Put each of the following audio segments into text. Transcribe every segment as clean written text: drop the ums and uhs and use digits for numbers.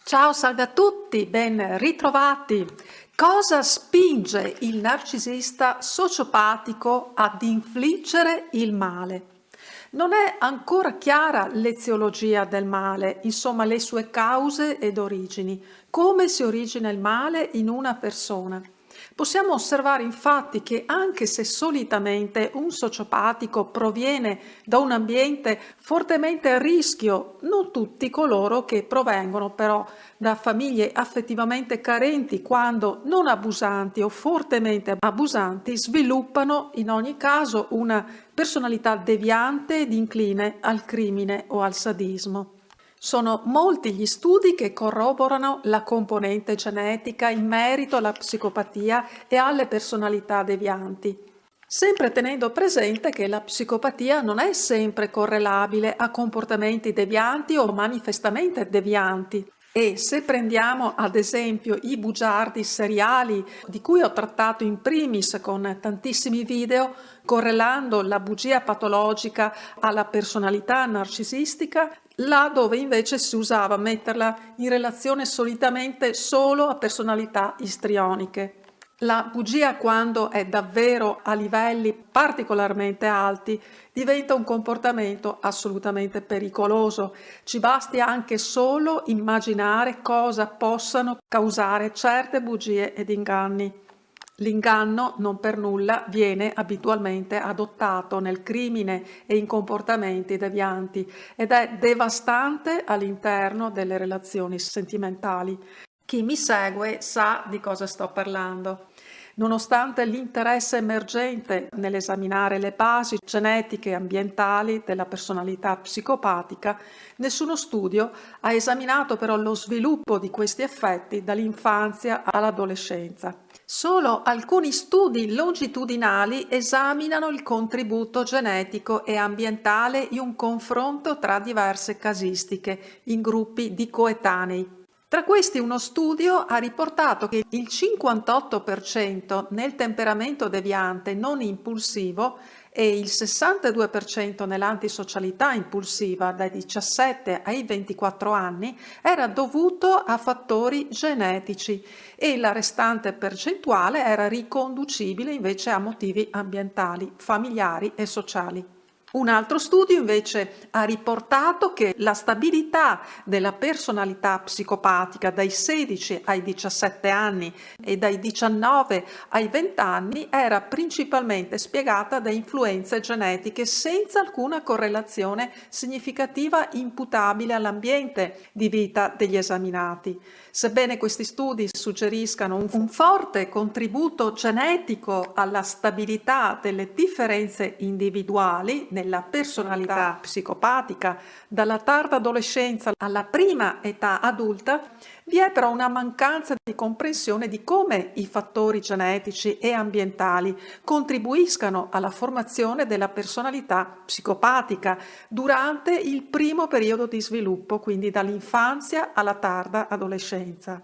Ciao, salve a tutti, ben ritrovati. Cosa spinge il narcisista sociopatico ad infliggere il male? Non è ancora chiara l'eziologia del male, insomma le sue cause ed origini, come si origina il male in una persona. Possiamo osservare infatti che anche se solitamente un sociopatico proviene da un ambiente fortemente a rischio, non tutti coloro che provengono però da famiglie affettivamente carenti, quando non abusanti o fortemente abusanti, sviluppano in ogni caso una personalità deviante ed incline al crimine o al sadismo. Sono molti gli studi che corroborano la componente genetica in merito alla psicopatia e alle personalità devianti, sempre tenendo presente che la psicopatia non è sempre correlabile a comportamenti devianti o manifestamente devianti. E se prendiamo ad esempio i bugiardi seriali, di cui ho trattato in primis con tantissimi video, correlando la bugia patologica alla personalità narcisistica, là dove invece si usava metterla in relazione solitamente solo a personalità istrioniche. La bugia, quando è davvero a livelli particolarmente alti, diventa un comportamento assolutamente pericoloso. Ci basti anche solo immaginare cosa possano causare certe bugie ed inganni. L'inganno non per nulla viene abitualmente adottato nel crimine e in comportamenti devianti ed è devastante all'interno delle relazioni sentimentali. Chi mi segue sa di cosa sto parlando. Nonostante l'interesse emergente nell'esaminare le basi genetiche e ambientali della personalità psicopatica, nessuno studio ha esaminato però lo sviluppo di questi effetti dall'infanzia all'adolescenza. Solo alcuni studi longitudinali esaminano il contributo genetico e ambientale in un confronto tra diverse casistiche in gruppi di coetanei. Tra questi uno studio ha riportato che il 58% nel temperamento deviante non impulsivo e il 62% nell'antisocialità impulsiva dai 17 ai 24 anni era dovuto a fattori genetici e la restante percentuale era riconducibile invece a motivi ambientali, familiari e sociali. Un altro studio invece ha riportato che la stabilità della personalità psicopatica dai 16 ai 17 anni e dai 19 ai 20 anni era principalmente spiegata da influenze genetiche senza alcuna correlazione significativa imputabile all'ambiente di vita degli esaminati. Sebbene questi studi suggeriscano un forte contributo genetico alla stabilità delle differenze individuali nella personalità psicopatica dalla tarda adolescenza alla prima età adulta, vi è però una mancanza di comprensione di come i fattori genetici e ambientali contribuiscano alla formazione della personalità psicopatica durante il primo periodo di sviluppo, quindi dall'infanzia alla tarda adolescenza.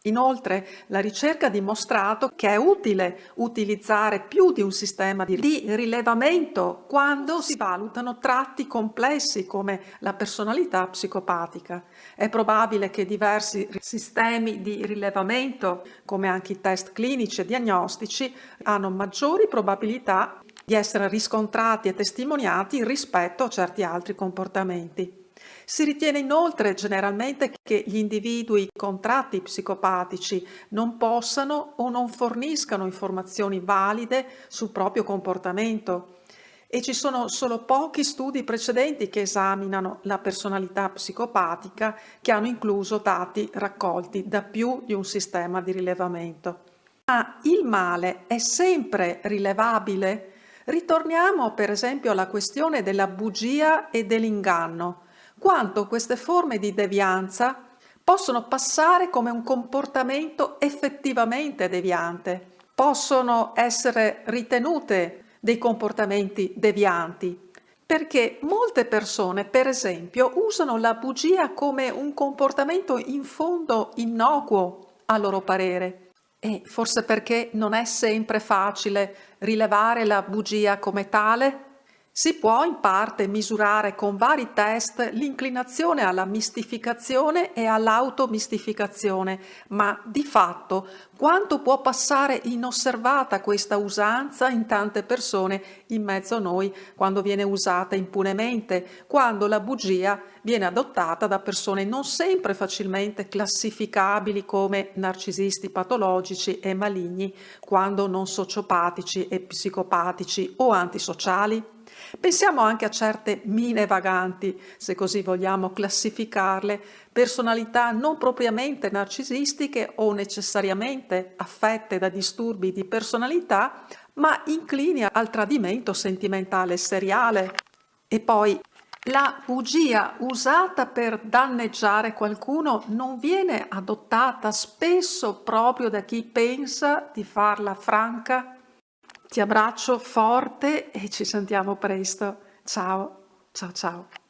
Inoltre, la ricerca ha dimostrato che è utile utilizzare più di un sistema di rilevamento quando si valutano tratti complessi come la personalità psicopatica. È probabile che diversi sistemi di rilevamento, come anche i test clinici e diagnostici, hanno maggiori probabilità di essere riscontrati e testimoniati rispetto a certi altri comportamenti. Si ritiene inoltre generalmente che gli individui con tratti psicopatici non possano o non forniscano informazioni valide sul proprio comportamento e ci sono solo pochi studi precedenti che esaminano la personalità psicopatica che hanno incluso dati raccolti da più di un sistema di rilevamento. Ma il male è sempre rilevabile? Ritorniamo per esempio alla questione della bugia e dell'inganno. Quanto queste forme di devianza possono passare come un comportamento effettivamente deviante, possono essere ritenute dei comportamenti devianti, perché molte persone, per esempio, usano la bugia come un comportamento in fondo innocuo a loro parere. E forse perché non è sempre facile rilevare la bugia come tale? Si può in parte misurare con vari test l'inclinazione alla mistificazione e all'automistificazione, ma di fatto quanto può passare inosservata questa usanza in tante persone in mezzo a noi quando viene usata impunemente, quando la bugia viene adottata da persone non sempre facilmente classificabili come narcisisti patologici e maligni, quando non sociopatici e psicopatici o antisociali? Pensiamo anche a certe mine vaganti, se così vogliamo classificarle, personalità non propriamente narcisistiche o necessariamente affette da disturbi di personalità, ma inclini al tradimento sentimentale seriale. E poi la bugia usata per danneggiare qualcuno non viene adottata spesso proprio da chi pensa di farla franca? Ti abbraccio forte e ci sentiamo presto. Ciao, ciao ciao.